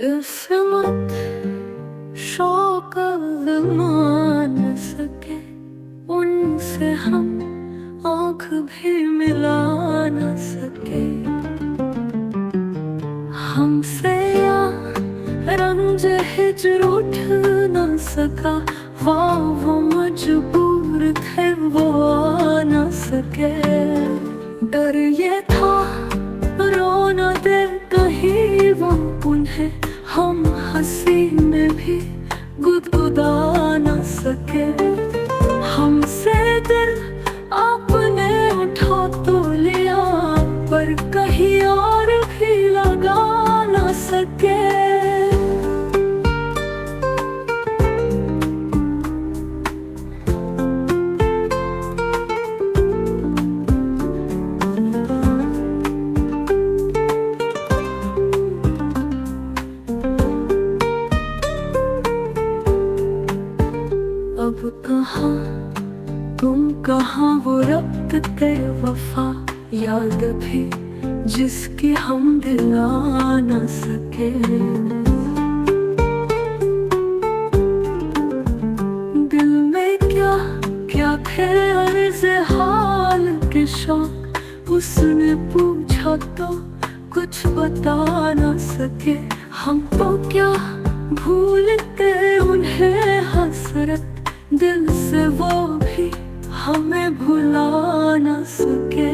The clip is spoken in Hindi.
किस्मत शौक मान सके, उनसे हम आँख भी मिला न सके। हमसे या रंज हिजर उठ न सका, वो मजबूर थे वो आ न सके। डर ये था रो न दे कहीं वो उन्हें, हम हंसी में भी गुदगुदा न सके। हमसे दिल आपने उठा तो लिया, पर कहीं और भी लगा न सके। अब कहाँ तुम कहाँ वो रब्त के वफा, याद भी जिसकी हम दिला न सके। दिल में क्या क्या थे अर्ज़े हाल के शौक, उसने पूछा तो कुछ बता न सके। हम तो क्या भूलते उन्हें हसरत, दिल से वो भी हमें भुला न सके।